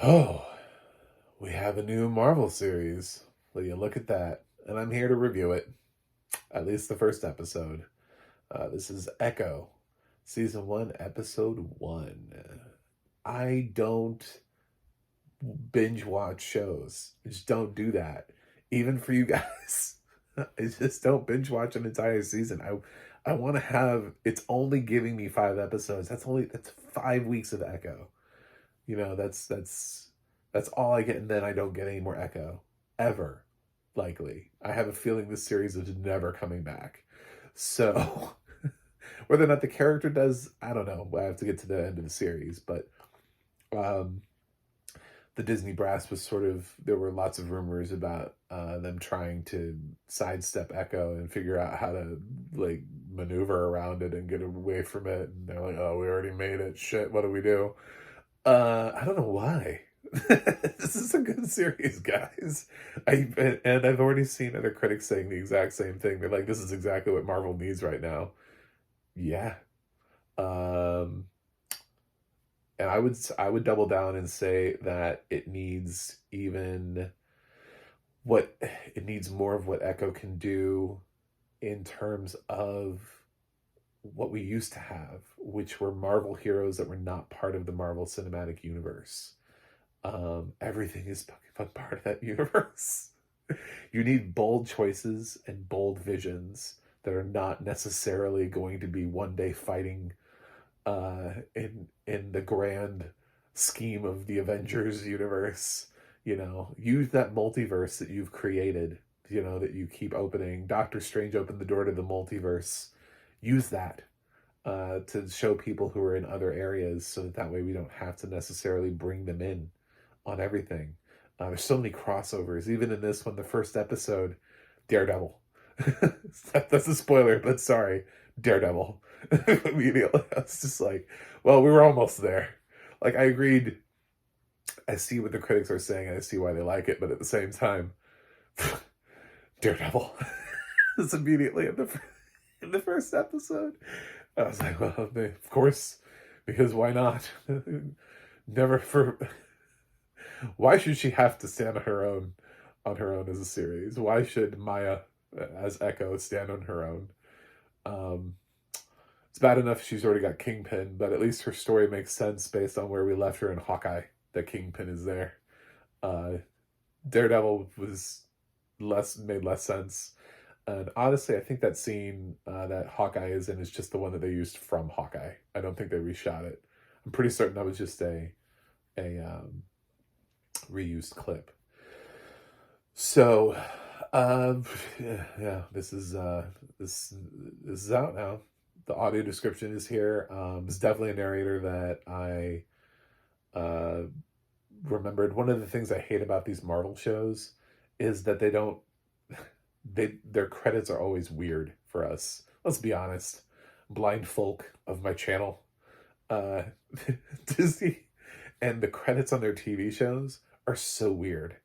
Oh, we have a new Marvel series. Will you look at that? And I'm here to review it, at least the first episode. This is Echo, Season 1, Episode 1. I don't binge watch shows. I just don't do that. Even for you guys. I just don't binge watch an entire season. I want to have, it's only giving me 5 episodes. That's 5 weeks of Echo. That's all I get, and then I don't get any more Echo ever. Likely, I have a feeling this series is never coming back. So, whether or not the character does, I don't know. I have to get to the end of the series, but um, the Disney brass was sort of, there were lots of rumors about them trying to sidestep Echo and figure out how to like maneuver around it and get away from it. And they're like, "Oh, we already made it. Shit, what do we do?" I don't know why. This is a good series, guys. I've already seen other critics saying the exact same thing. They're like, "This is exactly what Marvel needs right now." Yeah. Um, and I would double down and say that it needs more of what Echo can do in terms of what we used to have, which were Marvel heroes that were not part of the Marvel Cinematic Universe. Everything is fucking part of that universe. You need bold choices and bold visions that are not necessarily going to be one day fighting in the grand scheme of the Avengers universe. Use that multiverse that you've created, that you keep opening. Doctor Strange opened the door to the multiverse. Use that to show people who are in other areas so that way we don't have to necessarily bring them in on everything. There's so many crossovers. Even in this one, the first episode, Daredevil. That's a spoiler, but sorry, Daredevil. Immediately, I was just like, well, we were almost there. Like, I agreed. I see what the critics are saying, and I see why they like it, but at the same time, Daredevil. It's immediately in the first episode. I was like, well, of course, because why not? Never for Why should she have to stand on her own as a series? Why should Maya as Echo stand on her own? Um, it's bad enough she's already got Kingpin, but at least her story makes sense based on where we left her in Hawkeye. That Kingpin is there. Uh, Daredevil was made less sense. And honestly, I think that scene that Hawkeye is in is just the one that they used from Hawkeye. I don't think they reshot it. I'm pretty certain that was just a reused clip. So, yeah, this is out now. The audio description is here. It's definitely a narrator that I remembered. One of the things I hate about these Marvel shows is that they don't their credits are always weird for us. Let's be honest. Blind folk of my channel, uh, Disney, and the credits on their TV shows are so weird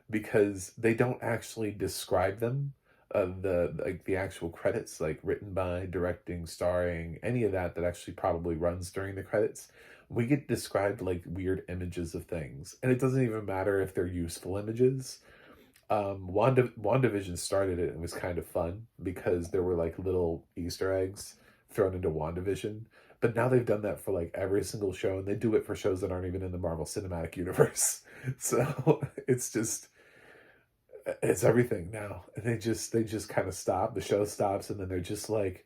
because they don't actually describe them. The actual credits, like written by, directing, starring, any of that actually probably runs during the credits. We get described like weird images of things, and it doesn't even matter if they're useful images. WandaVision started it and was kind of fun because there were like little Easter eggs thrown into WandaVision. But now they've done that for like every single show, and they do it for shows that aren't even in the Marvel Cinematic Universe. So it's everything now. And they just kind of stop. The show stops, and then they're just like,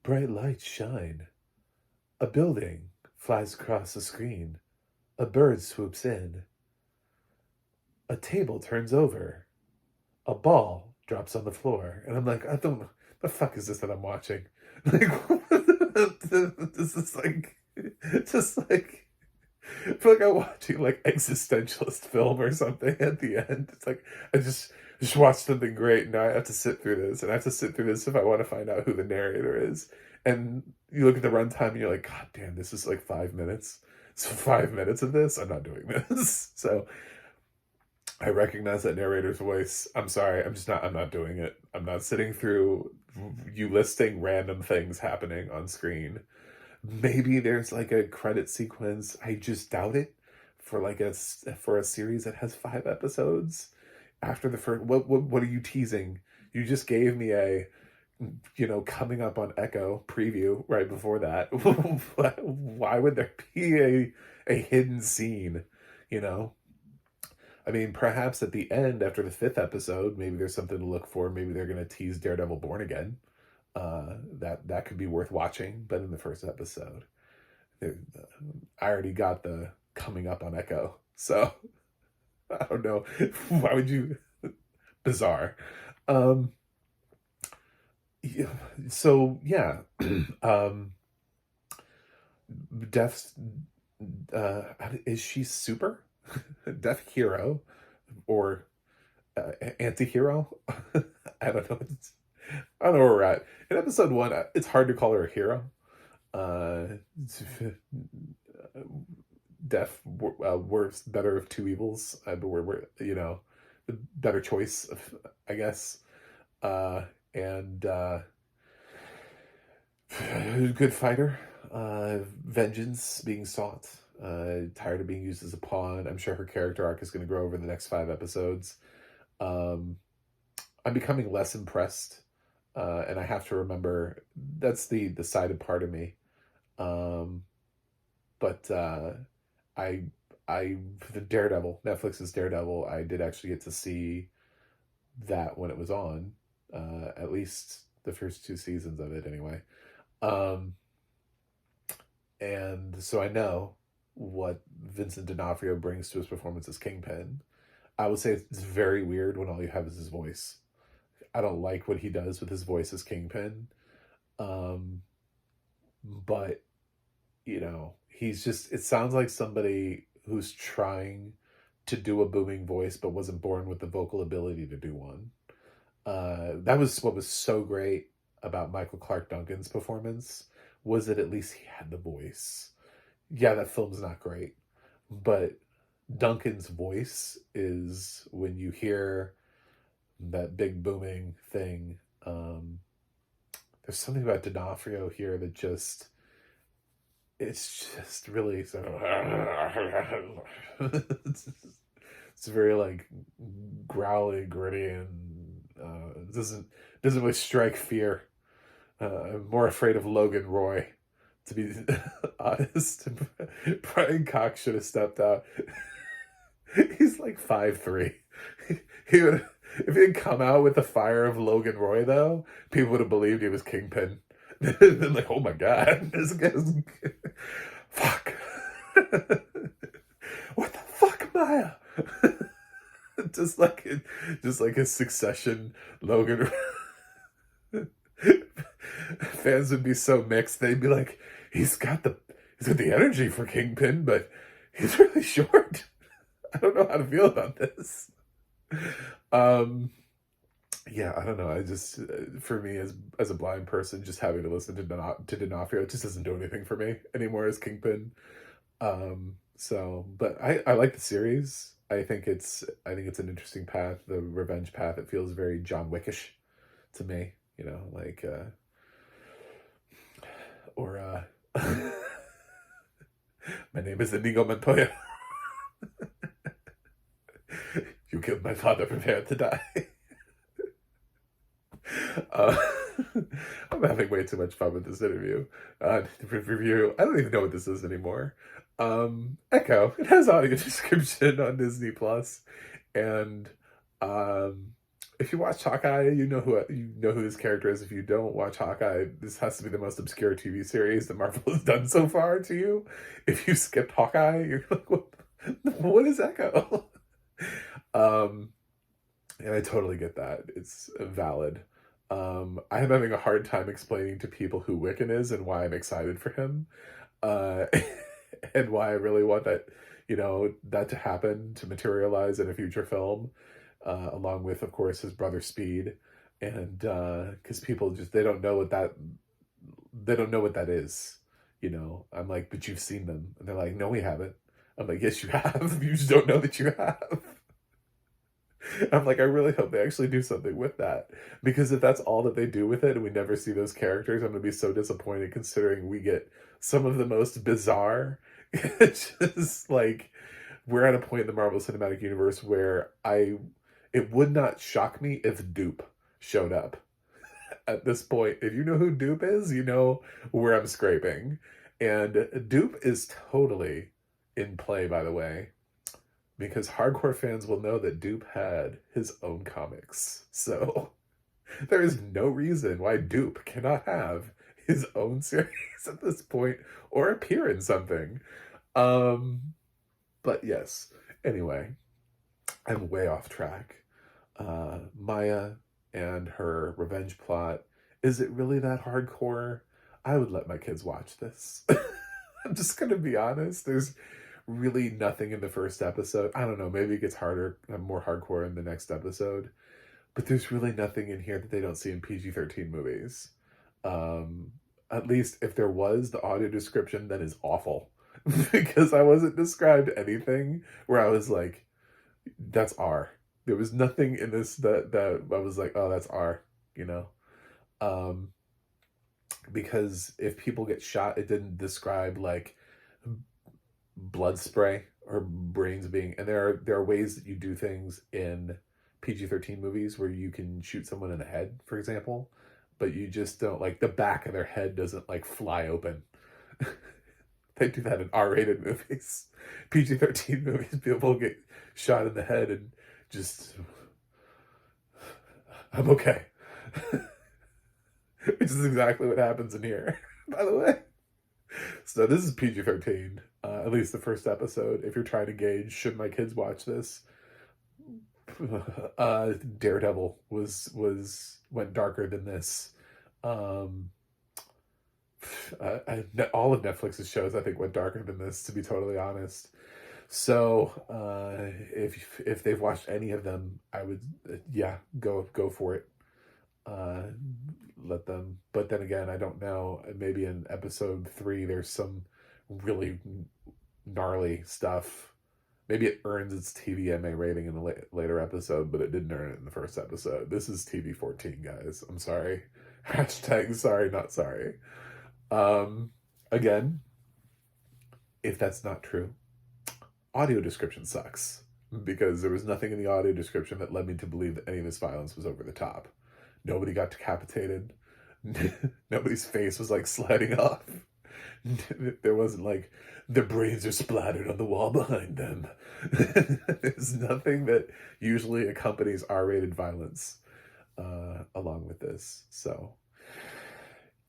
bright lights shine. A building flies across the screen. A bird swoops in. A table turns over. A ball drops on the floor. And I'm like, I don't, the fuck is this that I'm watching? Like, this is like, just like, I feel like I'm watching like existentialist film or something at the end. It's like, I just watched something great, and now I have to sit through this. And I have to sit through this if I want to find out who the narrator is. And you look at the runtime and you're like, God damn, this is like 5 minutes. So 5 minutes of this? I'm not doing this. So I recognize that narrator's voice. I'm sorry. I'm not doing it. I'm not sitting through you listing random things happening on screen. Maybe there's like a credit sequence. I just doubt it for like for a series that has 5 episodes. After the first, what are you teasing? You just gave me a, coming up on Echo preview right before that. Why would there be a hidden scene? You know, I mean, perhaps at the end, after the 5th episode, maybe there's something to look for. Maybe they're going to tease Daredevil Born Again. That could be worth watching. But in the first episode, I already got the coming up on Echo, so I don't know. Why would you? Bizarre. Um, yeah, so yeah, um, Death's is she super? Death Hero or Anti-Hero? I don't know. I don't know where we're at. In episode 1, it's hard to call her a hero. Uh, Death, worst, better of two evils. We're the better choice of, I guess. And good fighter. Vengeance being sought. Tired of being used as a pawn. I'm sure her character arc is going to grow over the next 5 episodes. Um, I'm becoming less impressed, and I have to remember that's the sided part of me. Um, but I I the Daredevil, Netflix's Daredevil, I did actually get to see that when it was on, at least the first 2 seasons of it anyway. Um, and so I know what Vincent D'Onofrio brings to his performance as Kingpin. I would say it's very weird when all you have is his voice. I don't like what he does with his voice as Kingpin. Um, but, he's just, it sounds like somebody who's trying to do a booming voice but wasn't born with the vocal ability to do one. That was what was so great about Michael Clark Duncan's performance, was that at least he had the voice. Yeah, that film's not great, but Duncan's voice is, when you hear that big booming thing, there's something about D'Onofrio here that just, it's just really so it's very like growly, gritty, and doesn't really strike fear. I'm more afraid of Logan Roy, to be honest. Brian Cox should have stepped out. He's like 5'3". He would, if he had come out with the fire of Logan Roy, though, people would have believed he was Kingpin. They're like, oh my god, this guy's fuck. What the fuck, Maya? just like his Succession Logan. Fans would be so mixed. They'd be like, he's got the energy for Kingpin, but he's really short. I don't know how to feel about this. Yeah, I don't know. I just, for me, as a blind person, just having to listen to D'Onofrio, it just doesn't do anything for me anymore as Kingpin. But I like the series. I think it's an interesting path, the revenge path. It feels very John Wickish to me, like or my name is Inigo Montoya. You killed my father, prepare to die. Uh, I'm having way too much fun with this interview. Review. I don't even know what this is anymore. Echo. It has audio description on Disney Plus, and if you watch Hawkeye, you know who this character is. If you don't watch Hawkeye, this has to be the most obscure TV series that Marvel has done so far to you. If you skipped Hawkeye, you're like, what is Echo? And I totally get that. It's valid. I'm having a hard time explaining to people who Wiccan is and why I'm excited for him. Uh, and why I really want that, that to happen, to materialize in a future film, along with, of course, his brother Speed. And because people just, they don't know what that is. I'm like, but you've seen them. And they're like, no, we haven't. I'm like, yes, you have. You just don't know that you have. I'm like, I really hope they actually do something with that, because if that's all that they do with it and we never see those characters, I'm gonna be so disappointed, considering we get some of the most bizarre, just like we're at a point in the Marvel Cinematic Universe where it would not shock me if Dupe showed up. At this point, if you know who Dupe is, you know where I'm scraping. And Dupe is totally in play, by the way, because hardcore fans will know that Dupe had his own comics. So there is no reason why Dupe cannot have his own series at this point or appear in something. Um, but yes, anyway, I'm way off track. Maya and her revenge plot. Is it really that hardcore? I would let my kids watch this. I'm just gonna be honest. There's really nothing in the first episode. I don't know, maybe it gets harder, more hardcore in the next episode. But there's really nothing in here that they don't see in PG-13 movies. Um, at least if there was, the audio description then is awful. Because I wasn't described anything where I was like, that's R. There was nothing in this that I was like, oh, that's R, you know? Um, because if people get shot, it didn't describe like blood spray or brains being, and there are ways that you do things in PG-13 movies where you can shoot someone in the head, for example, but you just don't, like, the back of their head doesn't like fly open. They do that in R-rated movies. PG-13 movies, people get shot in the head and just, I'm okay. Which is exactly what happens in here, by the way. So this is PG-13, at least the first episode. If you're trying to gauge, should my kids watch this? Daredevil went darker than this. Um, all of Netflix's shows, I think, went darker than this, to be totally honest. So if they've watched any of them, I would yeah, go for it. Uh, Let them. But then again, I don't know. Maybe in episode 3, there's some really gnarly stuff. Maybe it earns its TVMA rating in a later episode, but it didn't earn it in the first episode. This is TV-14, guys. I'm sorry. Hashtag sorry, not sorry. Again, if that's not true, audio description sucks. Because there was nothing in the audio description that led me to believe that any of this violence was over the top. Nobody got decapitated. Nobody's face was like sliding off. There wasn't like, their brains are splattered on the wall behind them. There's nothing that usually accompanies R-rated violence along with this. So,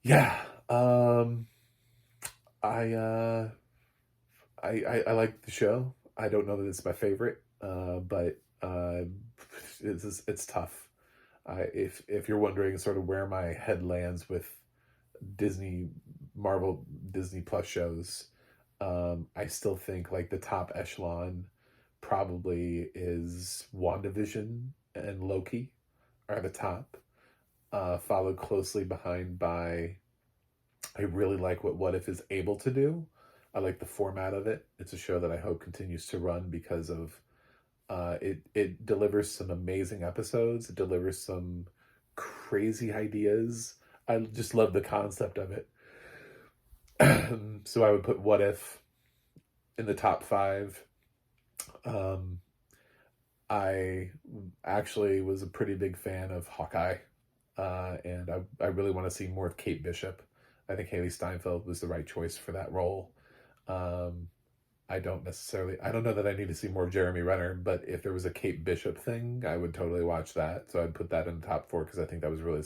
yeah. I like the show. I don't know that it's my favorite, but it's tough. If you're wondering sort of where my head lands with Marvel Disney Plus shows, I still think like the top echelon probably is WandaVision and Loki are the top, followed closely behind by, I really like what If is able to do. I like the format of it. It's a show that I hope continues to run because of it delivers some amazing episodes. It delivers some crazy ideas. I just love the concept of it. So I would put What If in the top 5. I actually was a pretty big fan of Hawkeye, and I really want to see more of Kate Bishop. I think Haley Steinfeld was the right choice for that role. I don't know that I need to see more of Jeremy Renner, but if there was a Kate Bishop thing, I would totally watch that. So I'd put that in the top 4 because I think that was really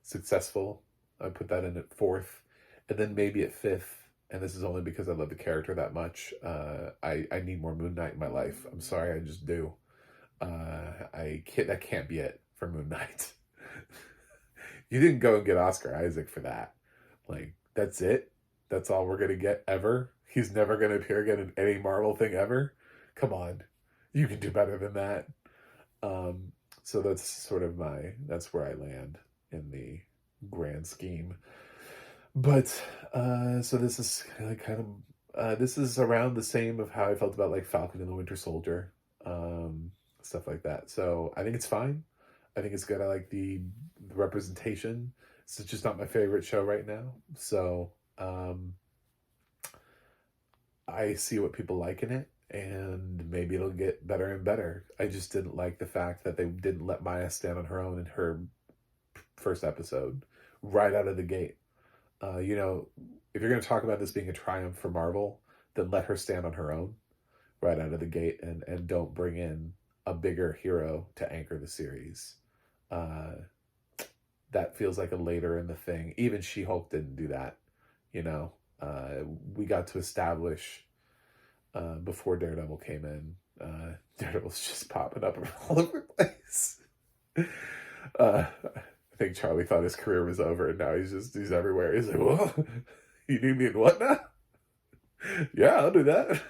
successful. I'd put that in at 4th, and then maybe at 5th. And this is only because I love the character that much. I need more Moon Knight in my life. I'm sorry, I just do. That can't be it for Moon Knight. You didn't go and get Oscar Isaac for that. Like, that's it? That's all we're gonna get ever? He's never gonna appear again in any Marvel thing ever? Come on. You can do better than that. So that's sort of that's where I land in the grand scheme. But, so this is this is around the same of how I felt about like Falcon and the Winter Soldier, stuff like that. So I think it's fine. I think it's good. I like the representation. It's just not my favorite show right now. So, I see what people like in it, and maybe it'll get better and better. I just didn't like the fact that they didn't let Maya stand on her own in her first episode right out of the gate. You know, if you're going to talk about this being a triumph for Marvel, then let her stand on her own right out of the gate, and don't bring in a bigger hero to anchor the series. Uh, that feels like a later in the thing. Even She-Hulk didn't do that. You know, we got to establish before Daredevil came in. Daredevil's just popping up all over the place. I think Charlie thought his career was over, and now he's everywhere. He's like, "Whoa, you need me in what now?" Yeah, I'll do that.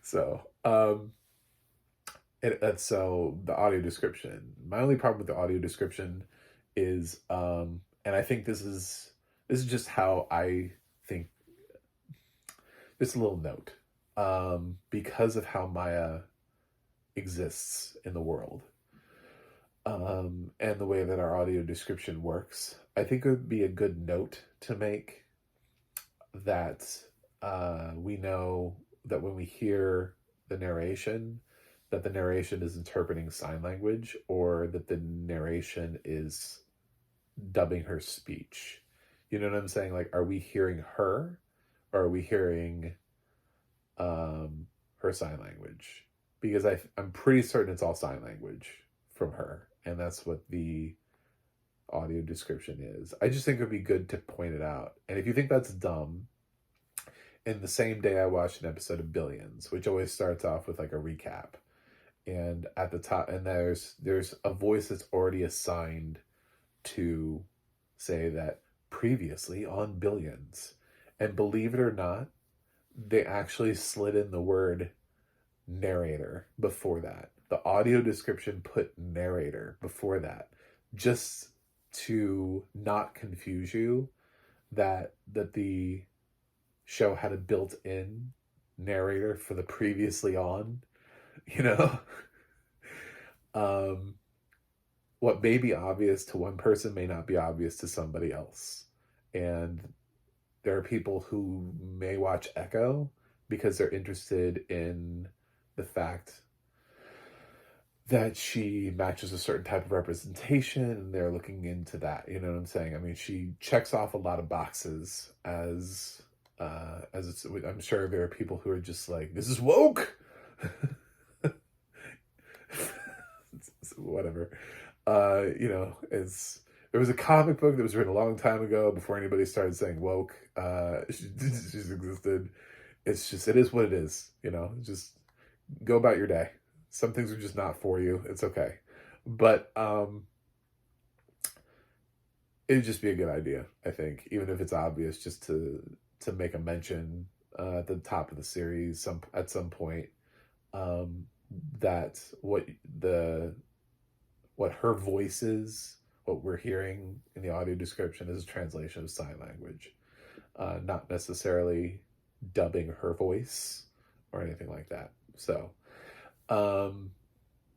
So, so the audio description. My only problem with the audio description is, and I think this is just how I think. Just a little note, because of how Maya exists in the world, and the way that our audio description works, I think it would be a good note to make that we know that when we hear the narration, that the narration is interpreting sign language, or that the narration is dubbing her speech. You know what I'm saying? Like, are we hearing her, or are we hearing her sign language? Because I'm pretty certain it's all sign language from her, and that's what the audio description is. I just think it would be good to point it out. And if you think that's dumb, in the same day I watched an episode of Billions, which always starts off with like a recap, and at the top, and there's a voice that's already assigned to say that previously on Billions, and believe it or not, they actually slid in the word narrator before that. The audio description put narrator before that, just to not confuse you that the show had a built-in narrator for the previously on, you know. What may be obvious to one person may not be obvious to somebody else, and there are people who may watch Echo because they're interested in the fact that she matches a certain type of representation, and they're looking into that. You know what I'm saying? I mean, she checks off a lot of boxes as it's. I'm sure there are people who are just like, "This is woke." Whatever. You know, there was a comic book that was written a long time ago before anybody started saying woke. She's existed. It is what it is. You know, just go about your day. Some things are just not for you. It's okay. But it'd just be a good idea, I think, even if it's obvious, just to make a mention at the top of the series at some point, that what her voice is, what we're hearing in the audio description, is a translation of sign language, not necessarily dubbing her voice or anything like that. So,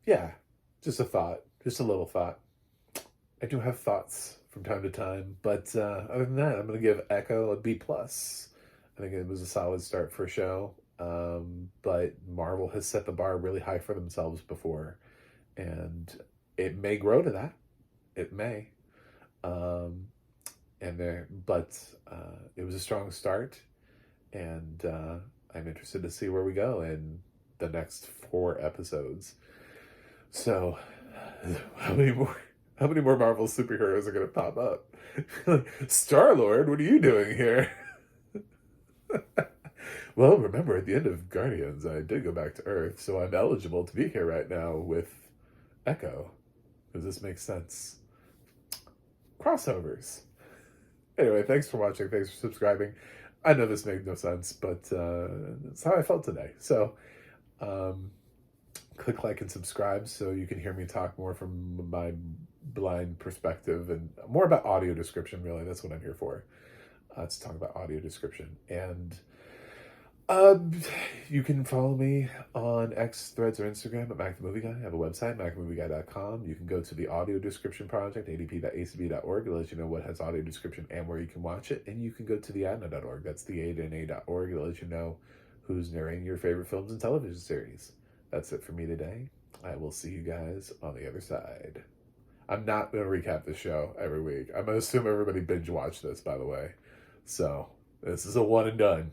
yeah, just a thought, just a little thought. I do have thoughts from time to time, but other than that, I'm going to give Echo a B+. I think it was a solid start for a show, but Marvel has set the bar really high for themselves before, and it may grow to that. It may. But it was a strong start, and I'm interested to see where we go in the next 4 episodes. So, how many more Marvel superheroes are going to pop up? Star-Lord, what are you doing here? Well, remember, at the end of Guardians, I did go back to Earth, so I'm eligible to be here right now with Echo. Does this make sense? Crossovers. Anyway, thanks for watching. Thanks for subscribing. I know this made no sense, but that's how I felt today. So, click like and subscribe so you can hear me talk more from my blind perspective, and more about audio description, really. That's what I'm here for. Let's talk about audio description. And you can follow me on X, Threads, or Instagram at Mac the Movie Guy. I have a website, macthemovieguy.com. You can go to the audio description project, adp.acb.org. It'll let you know what has audio description and where you can watch it. And you can go to theadna.org. That's theadna.org. It'll let you know who's narrating your favorite films and television series. That's it for me today. I will see you guys on the other side. I'm not going to recap the show every week. I'm going to assume everybody binge watched this, by the way. So, this is a one and done.